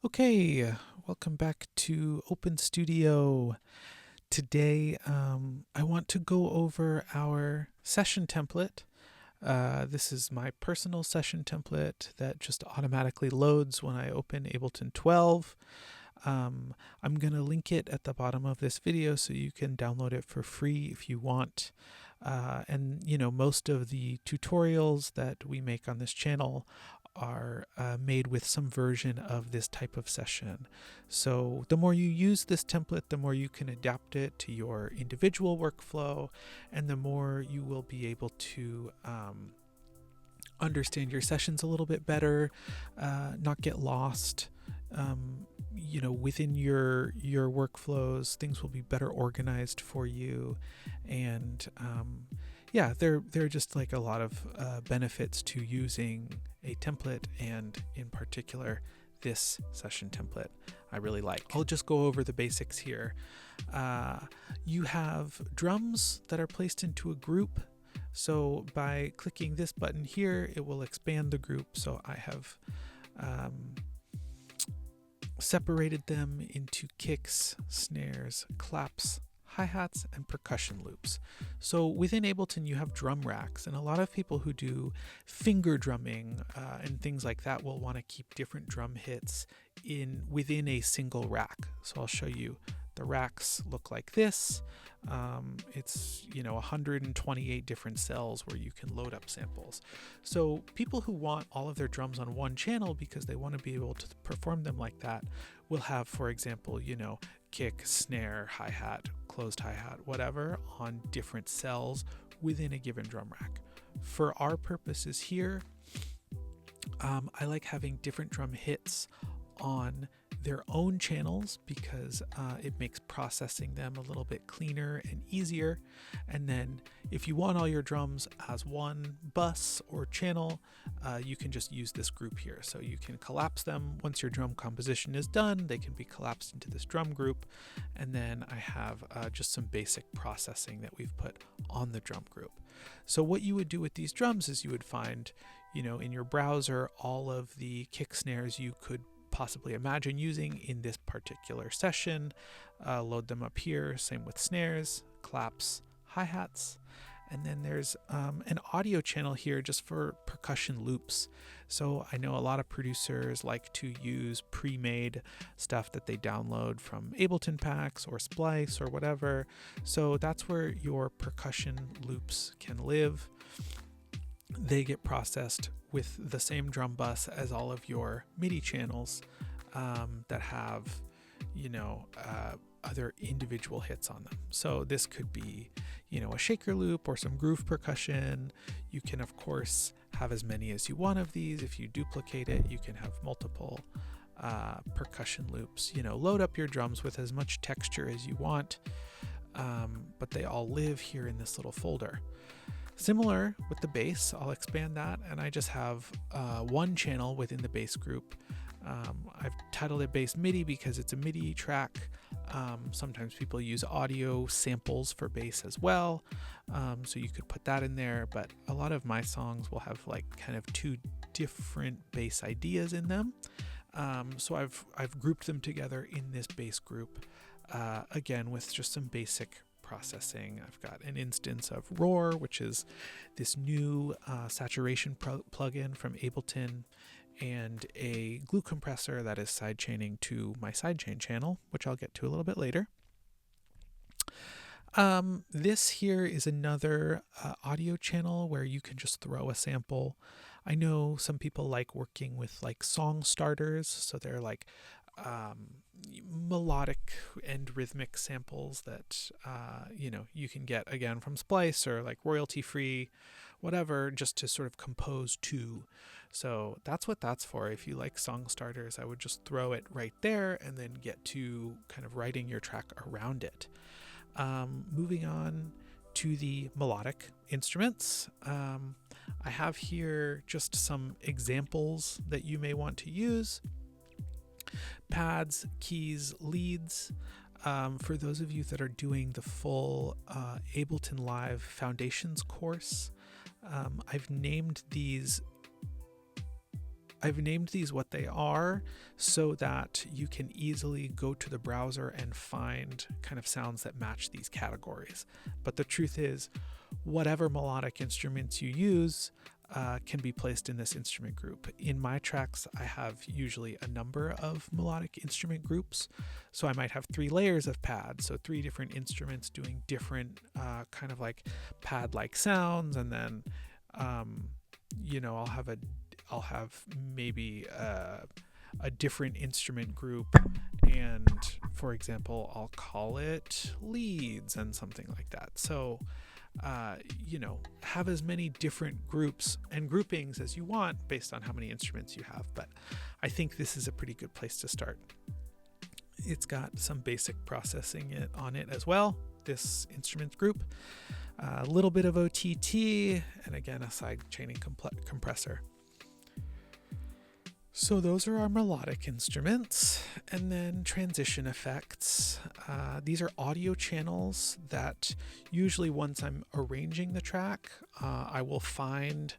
Okay, welcome back to Open Studio. Today, I want to go over our session template. This is my personal session template that just automatically loads when I open Ableton 12. I'm going to link it at the bottom of this video so you can download it for free if you want. Most of the tutorials that we make on this channel are made with some version of this type of session. So the more you use this template, the more you can adapt it to your individual workflow, and the more you will be able to understand your sessions a little bit better, not get lost. Within your workflows, things will be better organized for you, and there are just like a lot of benefits to using a template, and in particular this session template I really like. I'll just go over the basics here. You have drums that are placed into a group. So by clicking this button here, it will expand the group. So I have separated them into kicks, snares, claps, hi-hats, and percussion loops. So within Ableton, you have drum racks, and a lot of people who do finger drumming and things like that will want to keep different drum hits within a single rack. So I'll show you. The racks look like this. It's 128 different cells where you can load up samples. So people who want all of their drums on one channel because they want to be able to perform them like that will have, for example, kick, snare, hi-hat, closed hi-hat, whatever, on different cells within a given drum rack. For our purposes here, I like having different drum hits on their own channels because it makes processing them a little bit cleaner and easier. And then if you want all your drums as one bus or channel, you can just use this group here. So you can collapse them. Once your drum composition is done, they can be collapsed into this drum group. And then I have just some basic processing that we've put on the drum group. So what you would do with these drums is you would find, in your browser, all of the kick snares you could possibly imagine using in this particular session. Load them up here. Same with snares, claps, hi-hats. And then there's an audio channel here just for percussion loops. So I know a lot of producers like to use pre-made stuff that they download from Ableton packs or Splice or whatever. So that's where your percussion loops can live. They get processed with the same drum bus as all of your MIDI channels that have, other individual hits on them. So this could be, a shaker loop or some groove percussion. You can, of course, have as many as you want of these. If you duplicate it, you can have multiple percussion loops. Load up your drums with as much texture as you want, but they all live here in this little folder. Similar with the bass, I'll expand that, and I just have one channel within the bass group. I've titled it Bass MIDI because it's a MIDI track. Sometimes people use audio samples for bass as well, so you could put that in there, but a lot of my songs will have like kind of two different bass ideas in them. So I've grouped them together in this bass group, again with just some basic processing. I've got an instance of Roar, which is this new saturation plugin from Ableton, and a glue compressor that is sidechaining to my sidechain channel, which I'll get to a little bit later. This here is another audio channel where you can just throw a sample. I know some people like working with like song starters, so they're like melodic and rhythmic samples that you can get again from Splice or like royalty free, whatever, just to sort of compose to. So that's what that's for. If you like song starters, I would just throw it right there and then get to kind of writing your track around it. Moving on to the melodic instruments, I have here just some examples that you may want to use. Pads, keys, leads. For those of you that are doing the full Ableton Live Foundations course, I've named these I've named these what they are so that you can easily go to the browser and find kind of sounds that match these categories. But the truth is, whatever melodic instruments you use can be placed in this instrument group. In my tracks, I have usually a number of melodic instrument groups. So I might have 3 layers of pads, so 3 different instruments doing different kind of like pad-like sounds, and then I'll have maybe a different instrument group, and for example, I'll call it leads and something like that. So have as many different groups and groupings as you want based on how many instruments you have. But I think this is a pretty good place to start. It's got some basic processing on it as well, this instruments group. A little bit of OTT, and again, a side chaining compressor. So those are our melodic instruments, and then transition effects. These are audio channels that usually once I'm arranging the track, I will find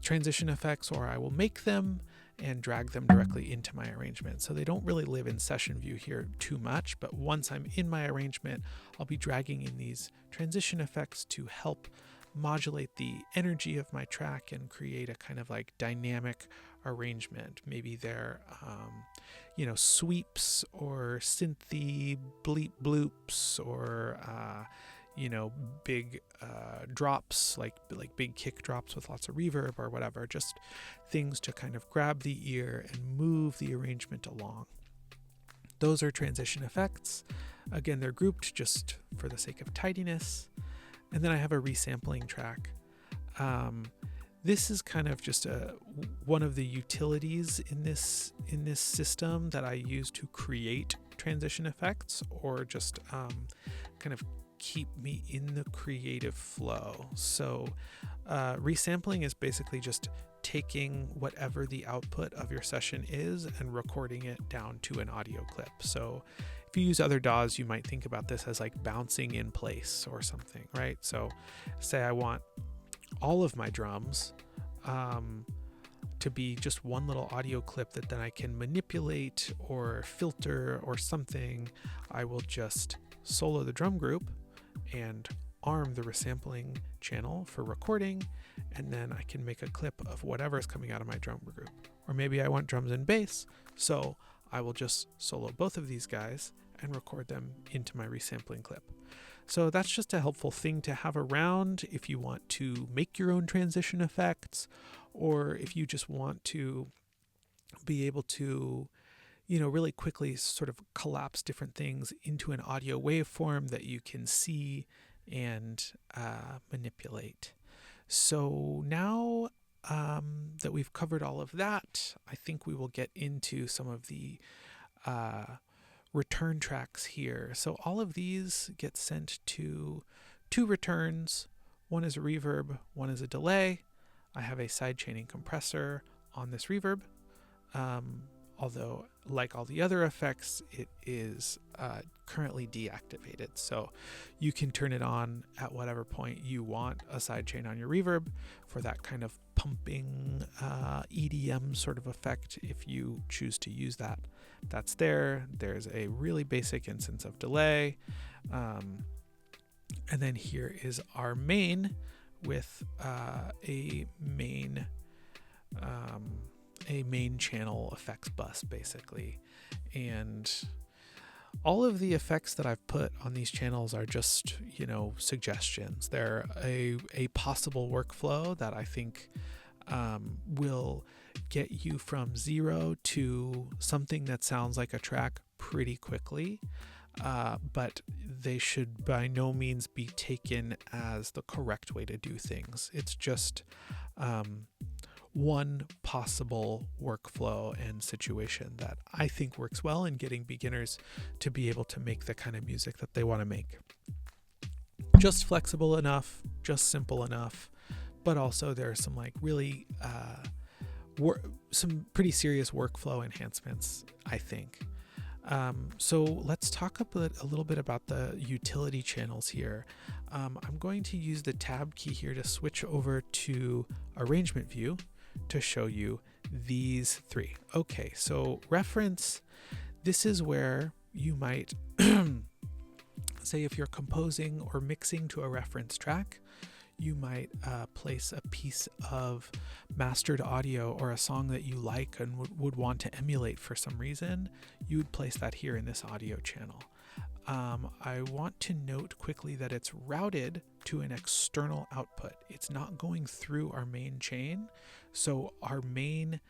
transition effects, or I will make them and drag them directly into my arrangement. So they don't really live in session view here too much, but once I'm in my arrangement, I'll be dragging in these transition effects to help modulate the energy of my track and create a kind of like dynamic arrangement. Maybe they're sweeps or synthy bleep bloops, or big drops, like big kick drops with lots of reverb or whatever, just things to kind of grab the ear and move the arrangement along. Those are transition effects. Again, they're grouped just for the sake of tidiness. And then I have a resampling track. This is kind of just one of the utilities in this system that I use to create transition effects, or just kind of keep me in the creative flow. So resampling is basically just taking whatever the output of your session is and recording it down to an audio clip. So if you use other DAWs, you might think about this as like bouncing in place or something, right? So say I want all of my drums to be just one little audio clip that then I can manipulate or filter or something. I will just solo the drum group and arm the resampling channel for recording, and then I can make a clip of whatever is coming out of my drum group. Or maybe I want drums and bass, so I will just solo both of these guys and record them into my resampling clip. So that's just a helpful thing to have around if you want to make your own transition effects, or if you just want to be able to really quickly sort of collapse different things into an audio waveform that you can see and manipulate. So now that we've covered all of that, I think we will get into some of the return tracks here. So all of these get sent to 2 returns. One is a reverb, one is a delay. I have a side chaining compressor on this reverb. Although, like all the other effects, it is currently deactivated. So you can turn it on at whatever point you want a sidechain on your reverb for that kind of pumping EDM sort of effect if you choose to use that. That's there. There's a really basic instance of delay. And then here is our main with a main channel effects bus, basically. And all of the effects that I've put on these channels are just, suggestions. They're a possible workflow that I think will get you from 0 to something that sounds like a track pretty quickly. But they should by no means be taken as the correct way to do things. It's just one possible workflow and situation that I think works well in getting beginners to be able to make the kind of music that they want to make. Just flexible enough, just simple enough, but also there are some really some pretty serious workflow enhancements, I think. So let's talk a little bit about the utility channels here. I'm going to use the tab key here to switch over to arrangement view to show you these three. Okay, so reference, this is where you might say if you're composing or mixing to a reference track, you might place a piece of mastered audio or a song that you like and would want to emulate for some reason. You would place that here in this audio channel. I want to note quickly that it's routed to an external output. It's not going through our main chain. So our main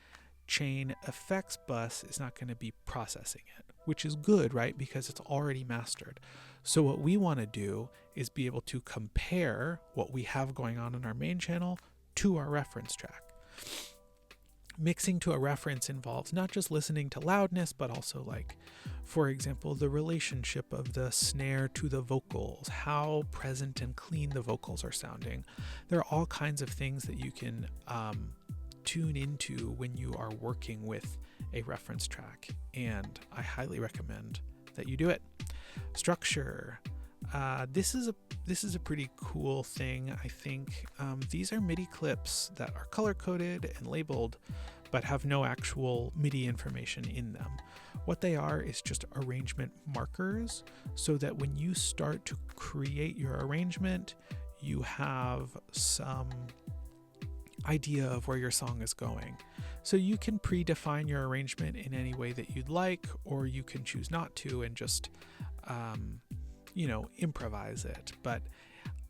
chain effects bus is not going to be processing it, which is good, right? Because it's already mastered. So what we want to do is be able to compare what we have going on in our main channel to our reference track. Mixing to a reference involves not just listening to loudness, but also, like, for example, the relationship of the snare to the vocals, how present and clean the vocals are sounding. There are all kinds of things that you can tune into when you are working with a reference track, and I highly recommend that you do it. Structure. This is a pretty cool thing, I think. These are MIDI clips that are color-coded and labeled, but have no actual MIDI information in them. What they are is just arrangement markers, so that when you start to create your arrangement, you have some idea of where your song is going. So you can predefine your arrangement in any way that you'd like, or you can choose not to and just improvise it. But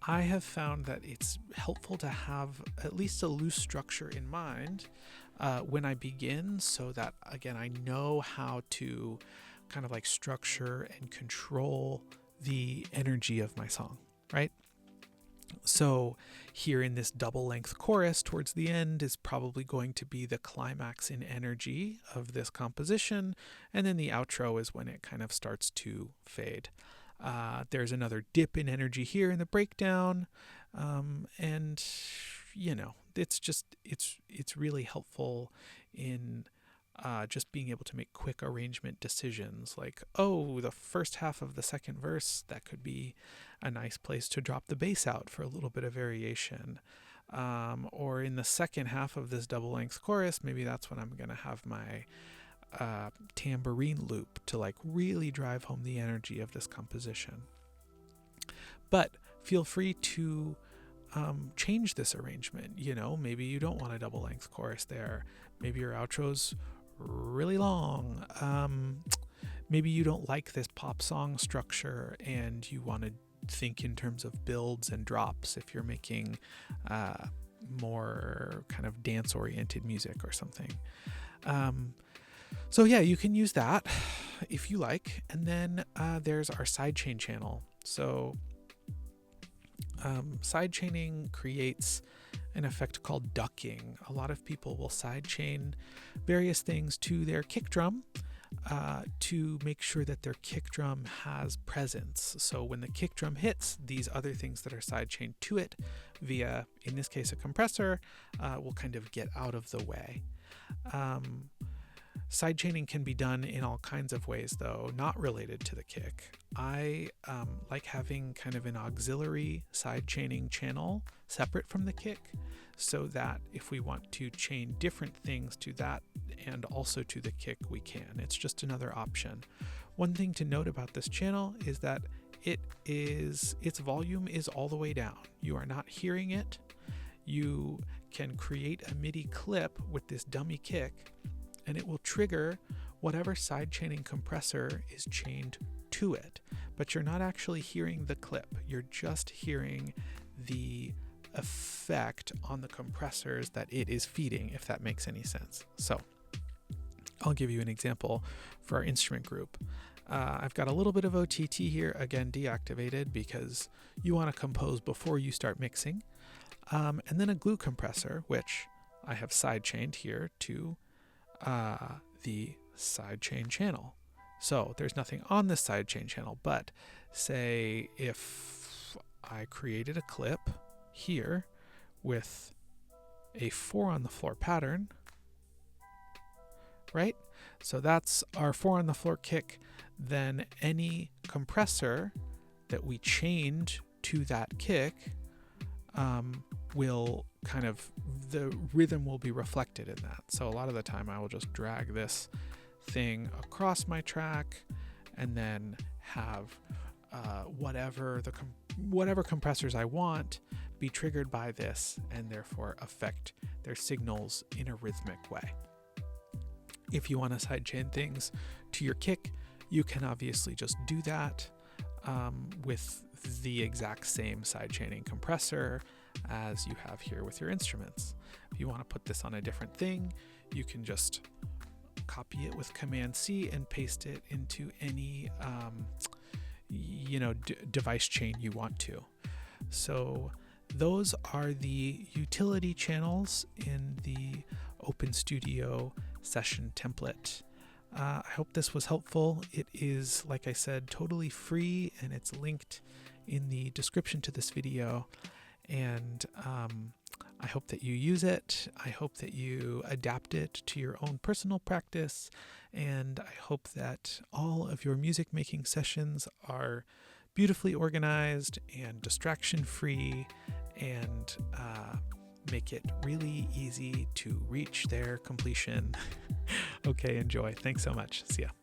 I have found that it's helpful to have at least a loose structure in mind when I begin, so that, again, I know how to kind of like structure and control the energy of my song, right? So here in this double length chorus towards the end is probably going to be the climax in energy of this composition, and then the outro is when it kind of starts to fade. There's another dip in energy here in the breakdown, and it's really helpful in just being able to make quick arrangement decisions, like, oh, the first half of the second verse, that could be a nice place to drop the bass out for a little bit of variation. Or in the second half of this double length chorus, maybe that's when I'm going to have my tambourine loop to like really drive home the energy of this composition. But feel free to change this arrangement. Maybe you don't want a double length chorus there. Maybe your outro's really long. Maybe you don't like this pop song structure and you want to think in terms of builds and drops if you're making more kind of dance oriented music or something. So yeah, you can use that if you like. And then there's our sidechain channel. So sidechaining creates an effect called ducking. A lot of people will sidechain various things to their kick drum to make sure that their kick drum has presence. So when the kick drum hits, these other things that are sidechained to it via, in this case, a compressor, will kind of get out of the way. Sidechaining can be done in all kinds of ways, though, not related to the kick. I like having kind of an auxiliary sidechaining channel separate from the kick, so that if we want to chain different things to that and also to the kick, we can. It's just another option. One thing to note about this channel is that its volume is all the way down. You are not hearing it. You can create a MIDI clip with this dummy kick, and it will trigger whatever sidechaining compressor is chained to it. But you're not actually hearing the clip. You're just hearing the effect on the compressors that it is feeding, if that makes any sense. So I'll give you an example for our instrument group. I've got a little bit of OTT here, again deactivated because you want to compose before you start mixing. And then a glue compressor, which I have sidechained here to the sidechain channel. So there's nothing on this sidechain channel, but say if I created a clip here with a 4 on the floor pattern, right? So that's our 4 on the floor kick. Then any compressor that we chained to that kick will kind of, the rhythm will be reflected in that. So a lot of the time I will just drag this thing across my track and then have whatever compressors I want be triggered by this, and therefore affect their signals in a rhythmic way. If you want to sidechain things to your kick, you can obviously just do that with the exact same sidechaining compressor as you have here with your instruments. If you want to put this on a different thing, you can just copy it with Command C and paste it into any device chain you want to. So those are the utility channels in the Open Studio session template. I hope this was helpful. It is, like I said, totally free, and it's linked in the description to this video. And I hope that you use it. I hope that you adapt it to your own personal practice. And I hope that all of your music making sessions are beautifully organized and distraction free, and make it really easy to reach their completion. Okay, enjoy. Thanks so much. See ya.